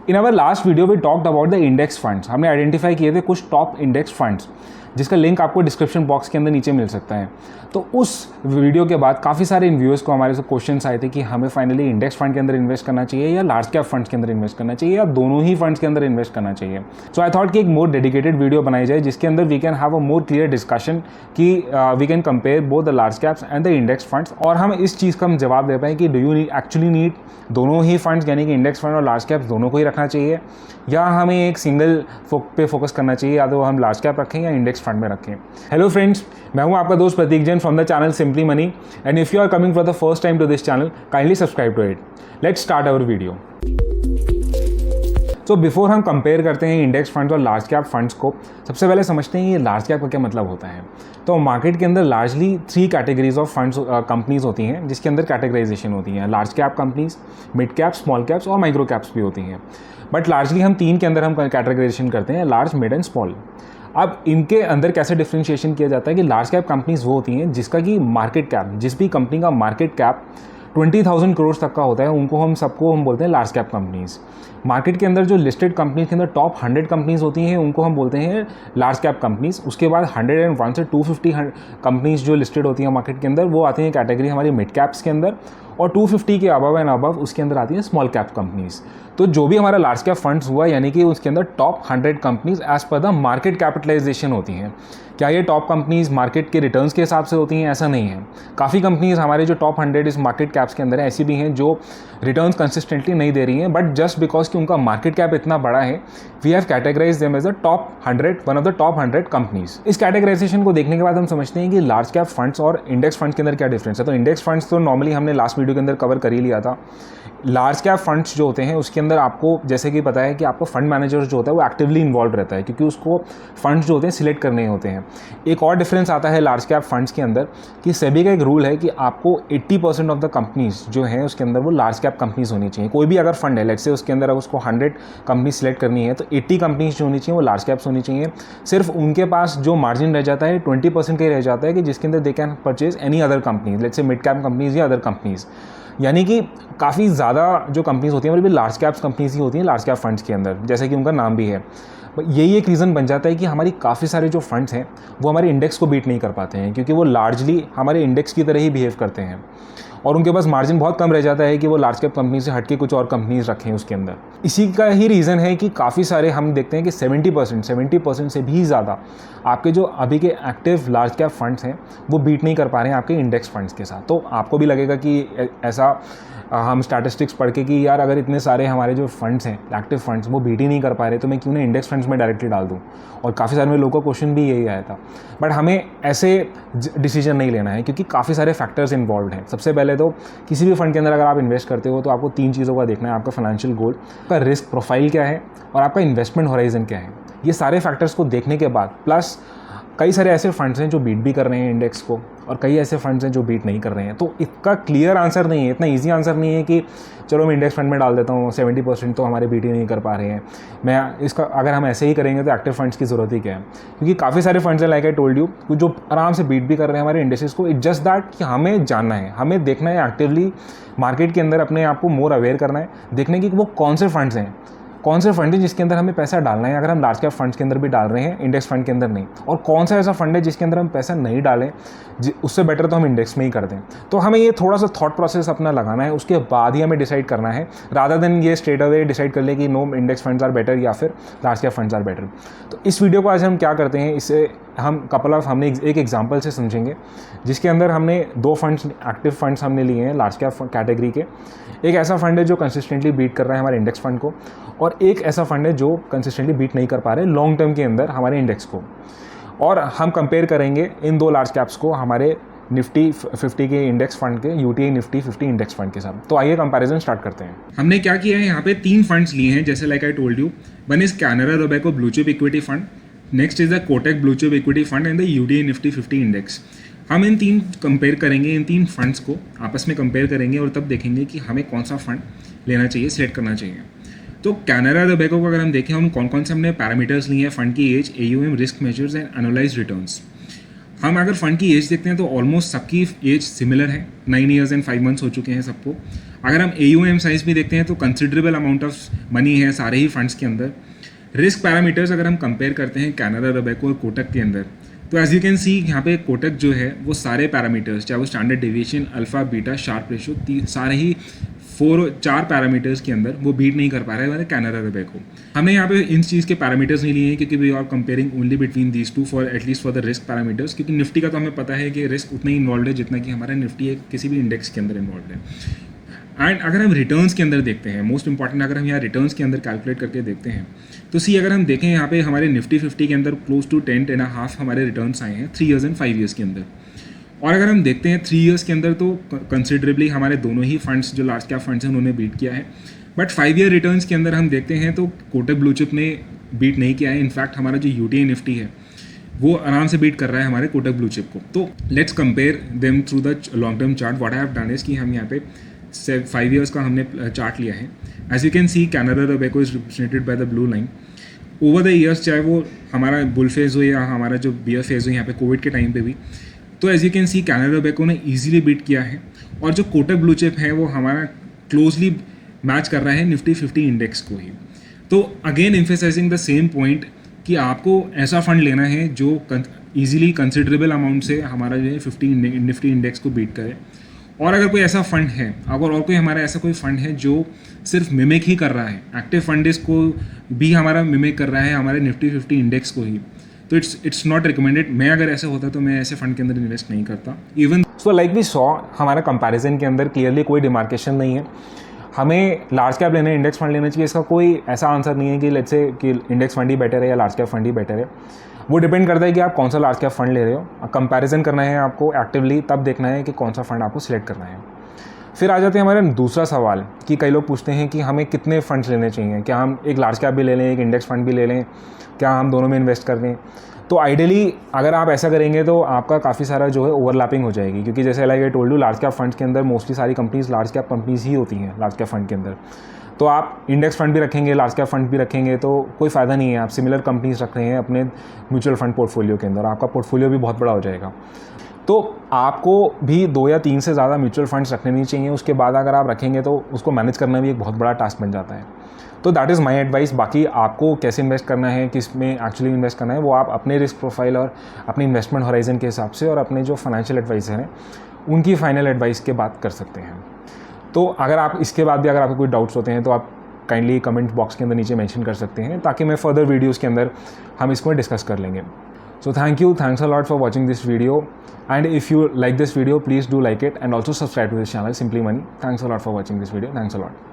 In our last video we talked about the index funds. हमने identify किए थे कुछ टॉप इंडेक्स फंड्स जिसका लिंक आपको डिस्क्रिप्शन बॉक्स के अंदर नीचे मिल सकता है। तो उस वीडियो के बाद काफ़ी सारे व्यूअर्स को हमारे से क्वेश्चंस आए थे कि हमें फाइनली इंडेक्स फंड के अंदर इन्वेस्ट करना चाहिए या लार्ज कैप फंड्स के अंदर इन्वेस्ट करना चाहिए या दोनों ही फंड्स के अंदर इन्वेस्ट करना चाहिए। सो आई थॉट कि एक मोर डेडिकेटेड वीडियो बनाई जाए जिसके अंदर we can have a more clear discussion कि we can compare both the large caps and the index funds, और हम इस चीज़ का हम जवाब दे पाएँ कि डू यू एक्चुअली नीड दोनों ही फंड्स यानी कि इंडेक्स फंड और लार्ज कैप्स दोनों को ही रखना चाहिए, या हमें एक सिंगल पे फोकस करना चाहिए, या तो हम लार्ज कैप रखें या इंडेक्स फंड में रखें। हेलो फ्रेंड्स, मैं हूं आपका दोस्त Pratik Jain from the channel simply money, and if you are coming for the first time to this channel kindly subscribe to it. Let's start our video. तो before हम कंपेयर करते हैं इंडेक्स फंड्स और large cap funds को, सबसे पहले समझते हैं ये लार्ज कैप का क्या मतलब होता है। तो मार्केट के अंदर largely 3 categories of funds companies होती हैं जिसके अंदर कैटेगराइजेशन होती है। Large cap companies, mid caps, small caps और माइक्रो कैप्स भी होती हैं, बट लार्जली हम 3 के अंदर हम कैटेगराइजेशन करते हैं, लार्ज, मिड एंड स्मॉल। अब इनके अंदर कैसे डिफ्रेंशिएशन किया जाता है कि लार्ज कैप कंपनीज वो होती हैं जिसका कि मार्केट कैप, जिस भी कंपनी का मार्केट कैप 20,000 करोड़ तक का होता है उनको हम बोलते हैं लार्ज कैप कंपनीज। मार्केट के अंदर जो लिस्टेड कंपनीज के अंदर टॉप 100 कंपनीज होती हैं उनको हम बोलते हैं लार्ज कैप कंपनीज। उसके बाद 101 से 250 कंपनीज जो लिस्टेड होती हैं मार्केट के अंदर वो आती हैं कैटेगरी हमारी मिड कैप्स के अंदर, और 250 के अबव एंड अबव उसके अंदर आती हैं स्मॉल कैप कंपनीज। तो जो भी हमारा लार्ज कैप फंड्स हुआ यानी कि उसके अंदर top 100 companies as per the market capitalization होती हैं। क्या ये टॉप कंपनीज मार्केट के रिटर्न्स के हिसाब से होती हैं? ऐसा नहीं है। काफ़ी कंपनीज हमारे जो टॉप 100 इस मार्केट कैप्स के अंदर है ऐसी भी हैं जो रिटर्न्स कंसिस्टेंटली नहीं दे रही हैं, बट जस्ट बिकॉज कि उनका मार्केट कैप इतना बड़ा है we have categorize them as the top 100, one of the top 100 companies. इस कैटेगराइजेशन को देखने के बाद हम समझते हैं कि लार्ज कैप फंड्स और इंडेक्स फंड्स के अंदर क्या डिफरेंस है। तो इंडेक्स फंड्स तो नॉर्मली हमने लास्ट वीडियो के अंदर कवर कर ही लिया था। लार्ज कैप फंड्स जो होते हैं उसके अंदर आपको जैसे कि पता है कि आपको फंड मैनेजर जो होता है वो एक्टिवली इन्वॉल्व रहता है क्योंकि उसको फंड्स जो होते हैं सिलेक्ट करने होते हैं। एक और डिफरेंस आता है लार्ज कैप फंड्स के अंदर कि सेबी का एक रूल है कि आपको 80% ऑफ द कंपनीज जो हैं उसके अंदर वो लार्ज कैप कंपनीज होनी चाहिए। कोई भी अगर फंड है लेट्स से उसके अंदर अगर उसको 100 कंपनी सिलेक्ट करनी है तो 80 कंपनीज जो होनी चाहिए वो लार्ज कैप्स होनी चाहिए। सिर्फ उनके पास जो मार्जिन रह जाता है 20% का ही रह जाता है कि जिसके अंदर they can purchase any other companies, let's say mid cap companies या अदर कंपनीज। यानी कि काफ़ी ज़्यादा जो कंपनीज होती हैं वो भी लार्ज कैप्स कंपनीज ही होती हैं लार्ज कैप फंड्स के अंदर, जैसे कि उनका नाम भी है। यही एक रीज़न बन जाता है कि हमारी काफ़ी सारे जो फंड्स हैं वो हमारे इंडेक्स को बीट नहीं कर पाते हैं क्योंकि वो लार्जली हमारे इंडेक्स की तरह ही बिहेव करते हैं और उनके पास मार्जिन बहुत कम रह जाता है कि वो लार्ज कैप कंपनी से हटके कुछ और कंपनीज रखें उसके अंदर। इसी का ही रीज़न है कि काफ़ी सारे हम देखते हैं कि 70% से भी ज़्यादा आपके जो अभी के एक्टिव लार्ज कैप फंड्स हैं वो बीट नहीं कर पा रहे हैं आपके इंडेक्स फंड्स के साथ। तो आपको भी लगेगा कि ऐसा हम स्टैटिस्टिक्स पढ़ के कि यार अगर इतने सारे हमारे जो फंड्स हैं एक्टिव फंड्स वो बीट ही नहीं कर पा रहे तो मैं क्यों ना इंडेक्स फंड्स में डायरेक्टली डाल दूँ। और काफ़ी सारे लोगों का क्वेश्चन भी यही आया था, बट हमें ऐसे डिसीजन नहीं लेना है क्योंकि काफ़ी सारे फैक्टर्स इन्वॉल्व हैं। सबसे पहले तो किसी भी फंड के अंदर अगर आप इन्वेस्ट करते हो तो आपको 3 चीज़ों का देखना है, आपका फाइनेंशियल गोल, आपका रिस्क प्रोफाइल क्या है और आपका इन्वेस्टमेंट होराइजन क्या है। ये सारे फैक्टर्स को देखने के बाद प्लस कई सारे ऐसे फंड्स हैं जो बीट भी कर रहे हैं इंडेक्स को और कई ऐसे फंड्स हैं जो बीट नहीं कर रहे हैं। तो इसका क्लियर आंसर नहीं है, इतना इजी आंसर नहीं है कि चलो मैं इंडेक्स फंड में डाल देता हूँ 70% तो हमारे बीट ही नहीं कर पा रहे हैं। मैं इसका अगर हम ऐसे ही करेंगे तो एक्टिव फंड्स की ज़रूरत ही क्या है, क्योंकि काफ़ी सारे फंड्स हैं लाइक आई टोल्ड यू जो आराम से बीट भी कर रहे हैं हमारे इंडेक्सेस को। इट्स जस्ट दैट कि हमें जानना है, हमें देखना है एक्टिवली मार्केट के अंदर अपने आप को मोर अवेयर करना है, देखने की वो कौन से फंड्स हैं, कौन से फंड है जिसके अंदर हमें पैसा डालना है अगर हम लार्ज कैप फंड्स के अंदर भी डाल रहे हैं इंडेक्स फंड के अंदर नहीं, और कौन सा ऐसा फंड है जिसके अंदर हम पैसा नहीं डालें उससे बेटर तो हम इंडेक्स में ही कर दें। तो हमें ये थोड़ा सा थॉट प्रोसेस अपना लगाना है, उसके बाद ही हमें डिसाइड करना है रादर देन ये स्ट्रेट अवे डिसाइड कर ले कि no index funds are better या फिर large cap funds are better. तो इस वीडियो को आज हम क्या करते हैं, इससे हम हमने एक एग्जाम्पल से समझेंगे जिसके अंदर हमने 2 फंड्स एक्टिव फंड्स हमने लिए हैं लार्ज कैप कैटेगरी के। एक ऐसा फंड है जो कंसिस्टेंटली बीट कर रहा है हमारे इंडेक्स फंड को, और एक ऐसा फंड है जो कंसिस्टेंटली बीट नहीं कर पा रहे लॉन्ग टर्म के अंदर हमारे इंडेक्स को। और हम कंपेयर करेंगे इन 2 लार्ज कैप्स को हमारे निफ्टी 50 के इंडेक्स फंड के यूटीआई निफ्टी 50 इंडेक्स फंड के साथ। तो आइए कंपैरिजन स्टार्ट करते हैं। हमने क्या किया है, यहाँ पे 3 फंड्स लिए हैं जैसे like I told you. One is Canara Robeco blue chip equity fund, next is the Kotak blue chip equity fund and the UTI Nifty 50 index. हम इन 3 कंपेयर करेंगे, इन 3 फंड्स को आपस में कंपेयर करेंगे और तब देखेंगे कि हमें कौन सा फंड लेना चाहिए, सिलेक्ट करना चाहिए। तो कैनरा रोबेको को अगर हम देखें हम कौन कौन से हमने पैरामीटर्स लिए हैं, फंड की age, AUM, risk measures and analyzed returns. हम अगर फंड की एज देखते हैं तो ऑलमोस्ट सबकी एज सिमिलर है, 9 years and 5 months हो चुके हैं सबको। अगर हम AUM साइज़ भी देखते हैं तो कंसिडरेबल अमाउंट ऑफ मनी है सारे ही फंड्स के अंदर। रिस्क पैरामीटर्स अगर हम कंपेयर करते हैं कैनरा रोबेको और कोटक के अंदर, तो एज यू कैन सी यहाँ पे कोटक जो है वो सारे पैरामीटर्स, चाहे वो standard deviation, alpha, beta, Sharpe ratio, सारे ही 4 पैरामीटर्स के अंदर वो बीट नहीं कर पा रहे हमारे कैनरा रोबेको। हमने यहाँ पे इन चीज़ के पैरामीटर्स नहीं लिए हैं क्योंकि we are comparing only between these two for at least for the risk parameters, क्योंकि निफ्टी का तो हमें पता है कि रिस्क उतना ही इन्वॉल्व है जितना कि हमारा निफ्टी एक किसी भी इंडेक्स के अंदर इन्वॉल्व है। एंड अगर हम रिटर्न्स के अंदर देखते हैं, मोस्ट इंपॉर्टेंट, अगर हम यहाँ रिटर्न्स के अंदर कैलकुलेट करके देखते हैं तो अगर हम देखें यहाँ पे हमारे निफ्टी 50 के अंदर क्लोज टू 10.5 हमारे रिटर्न्स आए हैं 3 years एंड 5 years के अंदर। और अगर हम देखते हैं 3 years के अंदर तो कंसिडरेबली हमारे दोनों ही फंड्स जो लार्ज कैप फंड्स हैं उन्होंने बीट किया है। बट 5 year रिटर्न्स के अंदर हम देखते हैं तो कोटक ब्लू चिप ने बीट नहीं किया है। इनफैक्ट हमारा जो UTI निफ्टी है वो आराम से बीट कर रहा है हमारे कोटक ब्लू चिप को। तो let's compare them through the long term chart. What I have done is कि हम यहाँ पे 5 years का हमने चार्ट लिया है। As you can see Canara Robeco is represented by the blue line. Over the years, चाहे वो हमारा बुल फेज हो या हमारा जो बियर फेज हो यहाँ पे कोविड के टाइम पे भी, तो as you can see Canara Robeco ने ईजिली बीट किया है। और जो कोटक ब्लू चिप है वो हमारा क्लोजली मैच कर रहा है निफ्टी 50 इंडेक्स को ही। तो again emphasizing the same point कि आपको ऐसा फंड लेना है जो ईजिली कंसिडरेबल अमाउंट से हमारा जो है 50 निफ्टी इंडेक्स को बीट करे। और अगर कोई ऐसा फंड है, अगर और कोई हमारा ऐसा कोई फंड है जो सिर्फ मिमिक ही कर रहा है, एक्टिव फंड इसको भी हमारा मिमिक कर रहा है हमारे निफ्टी 50 इंडेक्स को ही, तो इट्स नॉट रिकमेंडेड। मैं अगर ऐसा होता तो मैं ऐसे फंड के अंदर इन्वेस्ट नहीं करता। Even so like we saw, हमारा कंपैरिजन के अंदर क्लियरली कोई डिमार्केशन नहीं है। हमें लार्ज कैप लेना है, इंडेक्स फंड लेना चाहिए, इसका कोई ऐसा आंसर नहीं है कि लेट्स से कि इंडेक्स फंड ही बेटर है या लार्ज कैप फंड ही बेटर है। वो डिपेंड करता है कि आप कौन सा लार्ज कैप फंड ले रहे हो। कंपैरिजन करना है आपको एक्टिवली, तब देखना है कि कौन सा फंड आपको सिलेक्ट करना है। फिर आ जाते हैं हमारा दूसरा सवाल कि कई लोग पूछते हैं कि हमें कितने फंड्स लेने चाहिए, क्या हम एक लार्ज कैप भी ले लें, एक इंडेक्स फंड भी ले लें, क्या हम दोनों में इन्वेस्ट कर दें। तो आइडियली अगर आप ऐसा करेंगे तो आपका काफ़ी सारा जो है ओवरलैपिंग हो जाएगी, क्योंकि जैसे like I told you, large cap funds के अंदर मोस्टली सारी कंपनीज लार्ज कैप कंपनीज ही होती हैं लार्ज कैप फंड के अंदर। तो आप इंडेक्स फंड भी रखेंगे, लार्ज कैप फंड भी रखेंगे तो कोई फ़ायदा नहीं है। आप सिमिलर कंपनीज रख रहे हैं अपने म्यूचुअल फंड पोर्टफोलियो के अंदर, आपका पोर्टफोलियो भी बहुत बड़ा हो जाएगा। तो आपको भी 2 या 3 से ज़्यादा म्यूचुअल फंड्स रखने नहीं चाहिए। उसके बाद अगर आप रखेंगे तो उसको मैनेज करना भी एक बहुत बड़ा टास्क बन जाता है। तो दैट इज़ माई एडवाइस। बाकी आपको कैसे इन्वेस्ट करना है, किस में एक्चुअली इन्वेस्ट करना है, वो आप अपने रिस्क प्रोफाइल और अपनी इन्वेस्टमेंट होराइजन के हिसाब से और अपने जो फाइनेंशियल एडवाइज़र हैं उनकी फाइनल एडवाइस के बात कर सकते हैं। तो अगर आप इसके बाद भी अगर आपको कोई डाउट्स होते हैं तो आप काइंडली कमेंट बॉक्स के अंदर नीचे मेंशन कर सकते हैं, ताकि मैं फर्दर वीडियोज़ के अंदर हम इसको डिस्कस कर लेंगे। So thanks a lot for watching this video, and if you like this video, please do like it and also subscribe to this channel, Simply Money. Thanks a lot for watching this video. Thanks a lot.